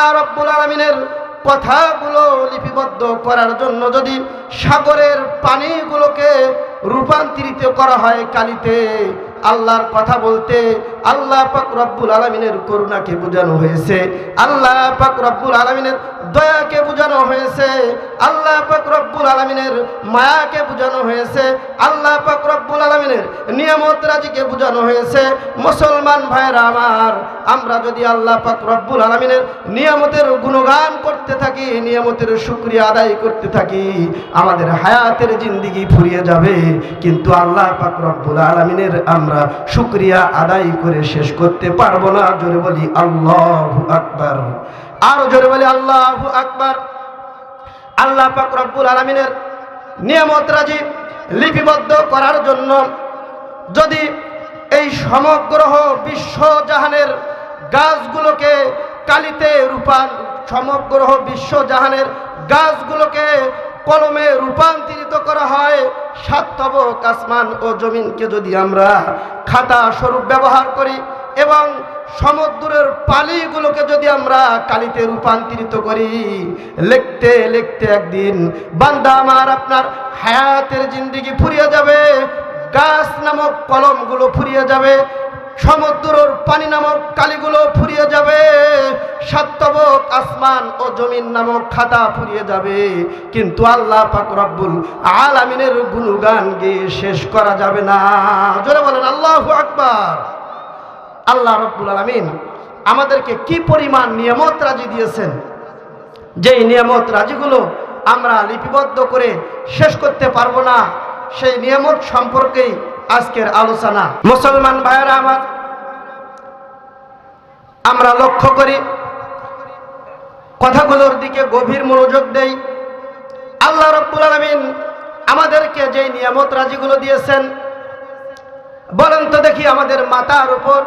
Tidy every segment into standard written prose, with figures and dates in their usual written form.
আল্লাহ রাব্বুল আলামিনের কথাগুলো লিপিবদ্ধ করার জন্য যদি সাগরের পানিগুলোকে রূপান্তরিত করা হয় কালিতে, আল্লাহর কথা বলতে আল্লাহ পাক রব্বুল আলামিনের করুণাকে বোঝানো হয়েছে, আল্লাহ পাক রব্বুল আলামিনের দয়াকে বোঝানো হয়েছে, আল্লাহ পাক রব্বুল আলামিনের মায়াকে বোঝানো হয়েছে, আল্লাহ পাক রব্বুল আলামিনের নিয়ামত রাজিকে বোঝানো হয়েছে। মুসলমান ভাইরা আমার, আমরা যদি আল্লাহ পাক রব্বুল আলামিনের নিয়ামতের গুণগান করতে থাকি, নিয়ামতের শুকরিয়া আদায় করতে থাকি, আমাদের হায়াতের জিন্দেগি ফুরিয়ে যাবে, কিন্তু আল্লাহ পাক রব্বুল আলামিনের আমরা শুকরিয়া আদায় করে শেষ করতে পারবো না। জোরে বলি আল্লাহু আকবার, আরো জোরে বলি আল্লাহু আকবার। আল্লাহ পাক রব্বুল আলামিনের নিয়ামত রাজি লিপিবদ্ধ করার জন্য যদি এই সমগ্র বিশ্ব জাহানের গাছগুলোকে কালিতে সমগ্র বিশ্ব জাহানের গাছগুলোকে কলমে রূপান্তরিত করা হয়, সাতবক আসমান ও জমিনকে যদি আমরা খাতা স্বরূপ ব্যবহার করি এবং সমুদ্রের পানিগুলোকে যদি আমরা কালিতে রূপান্তরিত করি, লিখতে লিখতে একদিন বান্দা আমার আপনার হায়াতের জিন্দেগি ফুরিয়ে যাবে, গাছ নামক কলমগুলো ফুরিয়ে যাবে, সমুদ্রের পানি নামক কালিগুলো ফুরিয়ে যাবে, সাতবক আসমান ও জমিন নামক খাতা ফুরিয়ে যাবে, কিন্তু আল্লাহ পাক রব্বুল আলামিনের গুণগান গেয়ে শেষ করা যাবে না। জোরে বলেন আল্লাহু আকবার। আল্লাহ রব্বুল আলামিন আমাদেরকে কি পরিমাণ নিয়ামত রাজি দিয়েছেন, যেই নিয়ামত রাজিগুলো আমরা লিপিবদ্ধ করে শেষ করতে পারবো না, সেই নিয়ামত সম্পর্কেই আজকের আলোচনা। মুসলমান ভাইয়েরা আমার, আমরা লক্ষ্য করি, কথাগুলোর দিকে গভীর মনোযোগ দেই। আল্লাহ রাব্বুল আলামিন আমাদেরকে যে নিয়ামত রাজিগুলো দিয়েছেন, বলেন তো দেখি, আমাদের মাথার উপর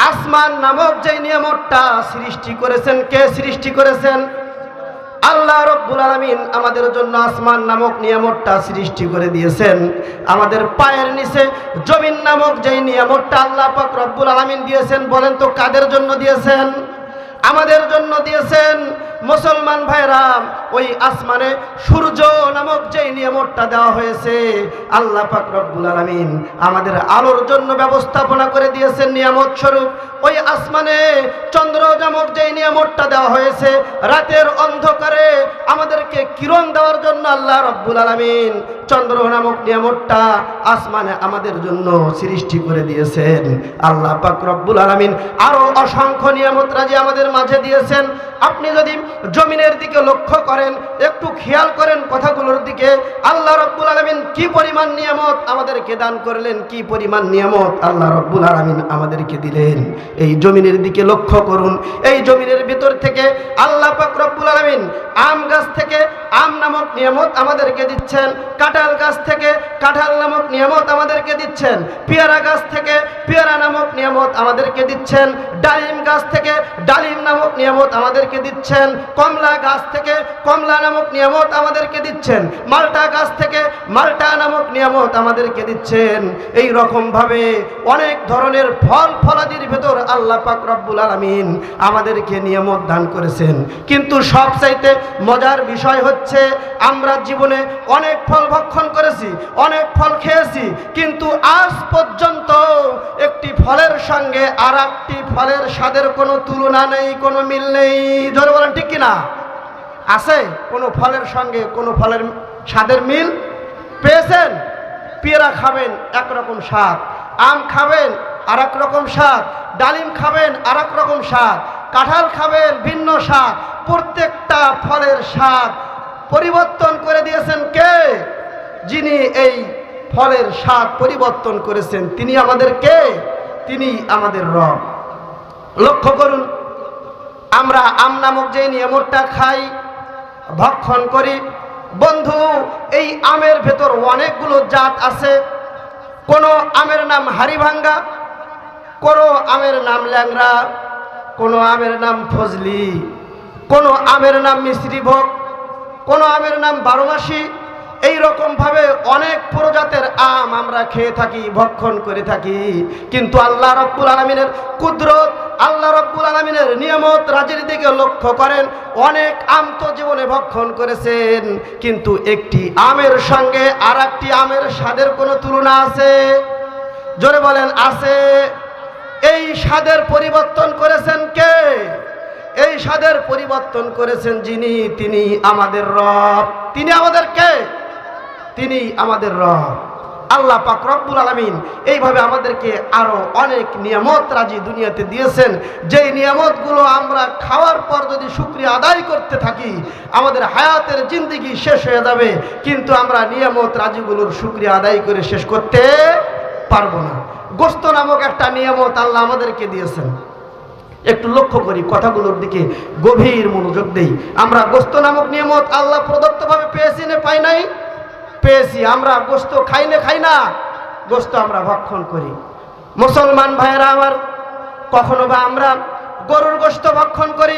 আসমান নামক যে নিয়ামতটা সৃষ্টি করেছেন, কে সৃষ্টি করেছেন? আল্লাহ রাব্বুল আলামিন আমাদের জন্য আসমান নামক নিয়ামতটা সৃষ্টি করে দিয়েছেন। আমাদের পায়ের নিচে জমিন নামক যে নিয়ামতটা আল্লাহ পাক রব্বুল আলামিন দিয়েছেন, বলেন তো কাদের জন্য দিয়েছেন? আমাদের জন্য দিয়েছেন। মুসলমান ভাইরা, ওই আসমানে সূর্য নামক যে নিয়ামতটা দেওয়া হয়েছে, আল্লাহ পাক রব্বুল আলামিন আমাদের আলোর জন্য ব্যবস্থাপনা করে দিয়েছেন নিয়ামত স্বরূপ। ওই আসমানে চন্দ্র নামক যে নিয়ামতটা দেওয়া হয়েছে, রাতের অন্ধকারে আমাদেরকে কিরণ দেওয়ার জন্য আল্লাহ রব্বুল আলামিন চন্দ্র নামক নিয়ামতটা আসমানে আমাদের জন্য সৃষ্টি করে দিয়েছেন। আল্লাহ পাক রব্বুল আলামিন আরো অসংখ্য নিয়ামত রাজি আমাদের মাঝে দিয়েছেন। আপনি যদি জমিনের দিকে লক্ষ্য করেন, একটু খেয়াল করেন কথাগুলোর দিকে, আল্লাহ রাব্বুল আলামিন কি পরিমাণ নিয়ামত আমাদেরকে দান করলেন, কি পরিমাণ নিয়ামত আল্লাহ রাব্বুল আলামিন আমাদেরকে দিলেন। এই জমিনের দিকে লক্ষ্য করুন। এই জমিনের ভিতর থেকে আল্লাহ পাক রব্বুল আলামিন আম গাছ থেকে আম নামক নিয়ামত আমাদেরকে দিচ্ছেন, কাঁঠাল গাছ থেকে কাঁঠাল নামক নিয়ামত আমাদেরকে দিচ্ছেন, পেয়ারা গাছ থেকে পেয়ারা নামক নিয়ামত আমাদেরকে দিচ্ছেন, ডালিম গাছ থেকে ডালিম নামক নিয়ামত আমাদেরকে দিচ্ছেন, কমলা গাছ থেকে কমলা নামক নিয়ামত আমাদেরকে দিচ্ছেন, মালটা গাছ থেকে মালটা নামক নিয়ামত আমাদেরকে দিচ্ছেন। এই রকম ভাবে অনেক ধরনের ফল ফলাদির ভেতর আল্লাহ পাক রব্বুল আলামিন আমাদেরকে নিয়ামত দান করেছেন। কিন্তু সবচাইতে মজার বিষয় হচ্ছে, আমরা জীবনে অনেক ফল ভক্ষণ করেছি, অনেক ফল খেয়েছি, কিন্তু আজ পর্যন্ত একটি ফলের সঙ্গে আর একটি ফলের স্বাদের কোনো তুলনা নেই, কোনো মিল নেই। ধরে বলেন ঠিক কিনা? আছে কোনো ফলের সঙ্গে কোনো ফলের স্বাদের মিল পেয়েছেন? পেয়ারা খাবেন একরকম স্বাদ, আম খাবেন আর এক রকম স্বাদ, ডালিম খাবেন আর এক রকম স্বাদ, কাঁঠাল খাবেন ভিন্ন স্বাদ। প্রত্যেকটা ফলের স্বাদ পরিবর্তন করে দিয়েছেন কে? যিনি এই ফলের স্বাদ পরিবর্তন করেছেন তিনি আমাদের কে? তিনি আমাদের রব। লক্ষ্য করুন, আমরা আম নামক যে নিয়ামতটা খাই, ভক্ষণ করি, বন্ধু, এই আমের ভেতর অনেকগুলো জাত আছে। কোনো আমের নাম হাড়িভাঙ্গা, কোনো আমের নাম ল্যাংড়া, কোনো আমের নাম ফজলি, কোনো আমের নাম মিশ্রি ভোগ, কোনো আমের নাম বারোমাসি, এই রকম ভাবে অনেক প্রজাতের আম আমরা খেয়ে থাকি, ভক্ষণ করে থাকি, কিন্তু আল্লাহ রাব্বুল আলামিনের কুদরত, আল্লাহ রাব্বুল আলামিনের নিয়ামত রাজির দিকে লক্ষ্য করেন। অনেক আম তো জীবনে ভক্ষণ করেছেন, কিন্তু একটি আমের সঙ্গে আর একটি আমের স্বাদের কোনো তুলনা আছে? জোরে বলেন, আছে? এই স্বাদের পরিবর্তন করেছেন কে? এই স্বাদের পরিবর্তন করেছেন যিনি, তিনি আমাদের রব। তিনি আমাদের কে? তিনি আমাদের রব আল্লাহ পাক রব্বুল আলামিন। এইভাবে আমাদেরকে আরো অনেক নিয়ামত রাজি দুনিয়াতে দিয়েছেন, যেই নিয়ামতগুলো আমরা খাওয়ার পর যদি শুকরিয়া আদায় করতে থাকি আমাদের হায়াতের জিন্দেগি শেষ হয়ে যাবে, কিন্তু আমরা নিয়ামত রাজিগুলোর শুকরিয়া আদায় করে শেষ করতে পারবো না। গোশত নামক একটা নিয়ামত আল্লাহ আমাদেরকে দিয়েছেন। একটু লক্ষ্য করি, কথাগুলোর দিকে গভীর মনোযোগ দেই। আমরা গোশত নামক নিয়ামত আল্লাহ প্রদত্তভাবে পেয়েছি না পাই নাই? পেয়েছি। আমরা গোশত খাই না, গোশত আমরা ভক্ষণ করি। মুসলমান ভাইয়েরা আমার, কখনো বা আমরা গরুর গোশত ভক্ষণ করি,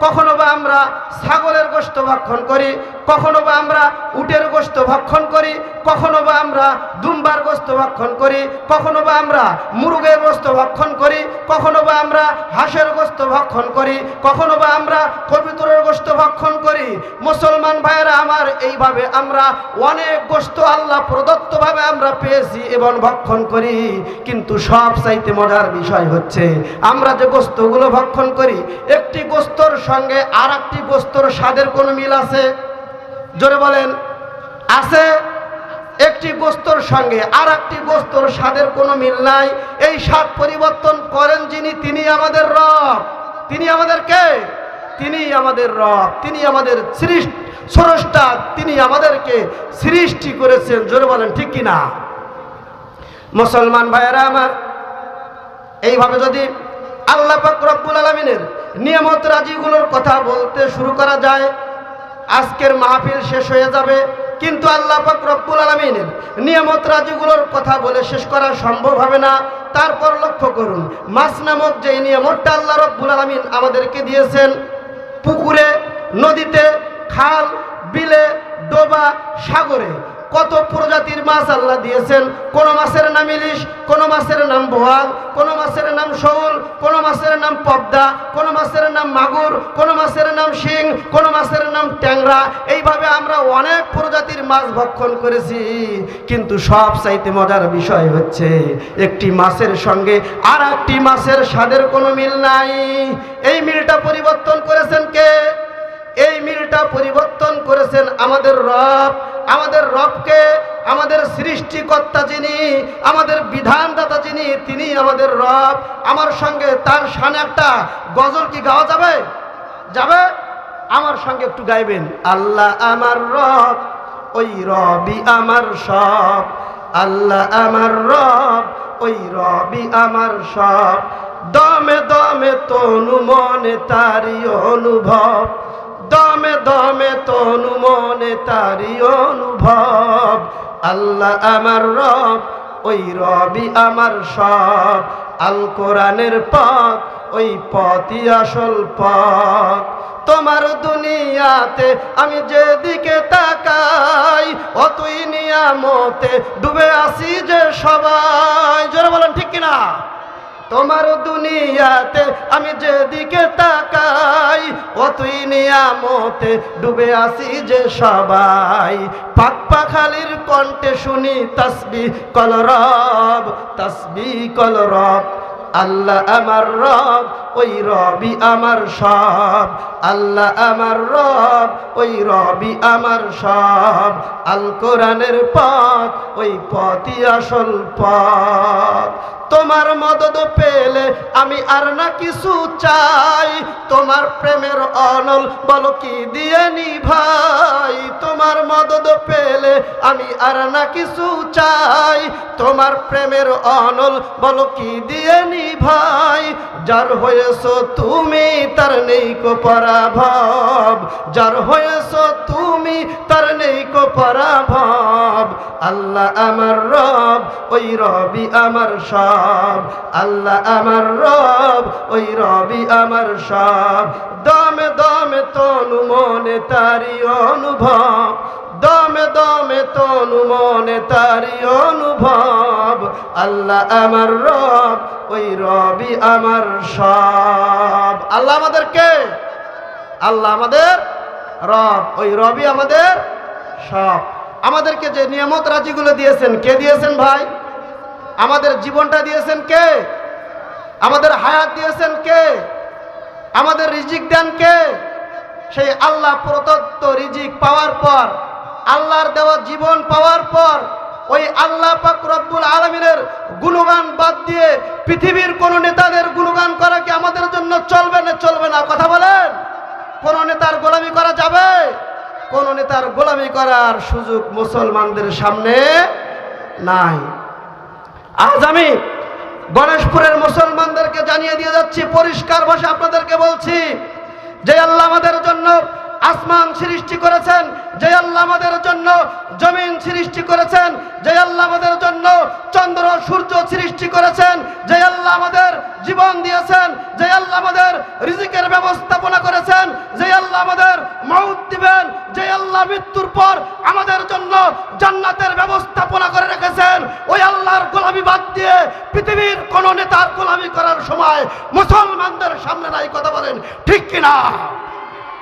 কখনো বা আমরা ছাগলের গোশত ভক্ষণ করি, কখনো বা আমরা উটের গোশত ভক্ষণ করি, কখনো বা আমরা দুম্বার গোশত ভক্ষণ করি, কখনো বা আমরা মুরগের গোশত ভক্ষণ করি, কখনো বা আমরা হাঁসের গোশত ভক্ষণ করি, কখনো বা আমরা কবুতরের গোশত ভক্ষণ করি। মুসলমান ভাইয়েরা আমার, এইভাবে আমরা অনেক গোশত আল্লাহ প্রদত্তভাবে আমরা পেয়েছি এবং ভক্ষণ করি। কিন্তু সব চাইতে মজার বিষয় হচ্ছে, আমরা যে গোশতগুলো ভক্ষণ করি, একটি গোশতর সঙ্গে আর একটি গোশতর স্বাদের কোনো মিল আছে? জোরে বলেন, আছে? একটি গোশতর সঙ্গে আর একটি গোশতর স্বাদের কোনো মিল নাই। এই স্বাদ পরিবর্তন করেন যিনি, তিনি আমাদের রব। তিনি আমাদের কে? তিনি আমাদের রব, তিনি আমাদের স্রষ্টা, তিনি আমাদেরকে সৃষ্টি করেছেন। জোরে বলেন, ঠিক কিনা? মুসলমান ভাইয়েরা আমার, এইভাবে যদি আল্লাহ পাক রব্বুল আলামিনের নিয়ামত রাজিগুলোর কথা বলতে শুরু করা যায়, আজকের মাহফিল শেষ হয়ে যাবে, কিন্তু আল্লাহ পাক রব্বুল আলামিনের নিয়ামত রাজিগুলোর কথা বলে শেষ করা সম্ভব হবে না। তারপর লক্ষ্য করুন, মাছ নামক যে নিয়ামতটা আল্লাহ রব্বুল আলামিন আমাদেরকে দিয়েছেন, পুকুরে, নদীতে, খাল, বিলে, ডোবা, সাগরে কত প্রজাতির মাছ আল্লাহ দিয়েছেন। কোন মাছের নাম ইলিশ, কোন মাছের নাম বোয়াল, কোন মাছের নাম শৌল, কোন মাছের নাম পদ্মা, কোন মাছের নাম মাগুর, কোন মাছের নাম শিং, কোন মাছের নাম ট্যাংরা। এইভাবে আমরা অনেক প্রজাতির মাছ ভক্ষণ করেছি, কিন্তু সব চাইতে মজার বিষয় হচ্ছে, একটি মাছের সঙ্গে আর একটি মাছের স্বাদের কোনো মিল নাই। এই মিলটা পরিবর্তন করেছেন কে? এই মিলটা পরিবর্তন করেছেন আমাদের রব। আমাদের রবকে, আমাদের সৃষ্টিকর্তা যিনি, আমাদের বিধানদাতা যিনি, তিনি আমাদের রব। আমার সঙ্গে তার শানে একটা গজল কি গাওয়া যাবে? যাবে? আমার সঙ্গে একটু গাইবেন। আল্লাহ আমার রব, ওই রবই আমার সব। আল্লাহ আমার রব, ওই রবই আমার সব। দমে দমে তনু মনে তারি অনুভব, দমে দমে তনু মনে তারি অনুভব। আল্লাহ আমার রব, ওই রবই আমার সব। আল কোরআনের পথ, ওই পথই আসল পথ। তোমার দুনিয়াতে আমি যেদিকে তাকাই, অতই নিয়ামতে ডুবে আসি যে সবাই। জোরে বলেন, ঠিক কিনা? তোমার দুনিয়াতে আমি যেদিকে তাকাই, অতই নিয়ামতে ডুবে আসি যে সবাই। পাক পাখালির কণ্ঠে শুনি তাসবিহ কল রব, তাসবিহ কল রব। আল্লাহ আমার রব, ওই রবই আমার সব। আল্লাহ আমার রব, ওই রবই আমার সব। আল কোরআনের পথ, ওই পথই আসল পথ। তোমার মদদ পেলে আমি আর না কিছু চাই, তোমার প্রেমের অনল বলো কি দিয়ে নিভাই। তোমার মদদ পেলে আমি আর না কিছু চাই, তোমার প্রেমের অনল বলো কি দিয়ে নিভাই। যার হয়েছো তুমি তার নেই কো পরাভব, যার হয়েছো তুমি তার নেই কো পরাভব। আল্লাহ আমার রব, ওই রবই আমার সব। আল্লাহ আমার রব, ওই রবই আমার সব। দমে দমে তনু মনে তারি অনুভব, দমে দমে তনু মনে তারি অনুভব। আল্লাহ আমার রব, ওই রবই আমার সব। আল্লাহ আমাদেরকে, আল্লাহ আমাদের রব, ওই রবই আমাদের সব। আমাদেরকে যে নিয়ামত রাজিগুলো দিয়েছেন, কে দিয়েছেন ভাই? আমাদের জীবনটা দিয়েছেন কে? আমাদের হায়াত দিয়েছেন কে? আমাদের রিজিক দেন কে? সেই আল্লাহ প্রদত্ত রিজিক পাওয়ার পর, আল্লাহর দেওয়া জীবন পাওয়ার পর, ওই আল্লাহ পাক রব্বুল আলামিনের গুণগান বাদ দিয়ে পৃথিবীর কোন নেতাদের গুণগান করা কি আমাদের জন্য চলবে না? চলবে না, কথা বলেন। কোন নেতার গোলামি করা যাবে? কোন নেতার গোলামি করার সুযোগ মুসলমানদের সামনে নাই। আজ আমি গণেশপুরের মুসলমানদেরকে জানিয়ে দিয়ে যাচ্ছি, পরিষ্কার ভাষা আপনাদেরকে বলছি, যে আল্লাহ আমাদের জন্য আসমান সৃষ্টি করেছেন, যে আল্লাহ আমাদের জন্য জমিন সৃষ্টি করেছেন, যে আল্লাহ আমাদের জন্য চন্দ্র সূর্য সৃষ্টি করেছেন, যে আল্লাহ আমাদের জীবন দিয়েছেন, যে আল্লাহ আমাদের রিজিকের ব্যবস্থাপনা করেছেন, যে আল্লাহ আমাদের মউত দিবেন, যে আল্লাহ মৃত্যুর পর আমাদের জন্য জান্নাতের ব্যবস্থাপনা করে রেখেছেন, ওই আল্লাহর গোলামি বাদ দিয়ে পৃথিবীর কোন নেতার গোলামি করার সময় মুসলমানদের সামনে নাই। কথা বলেন ঠিক কিনা?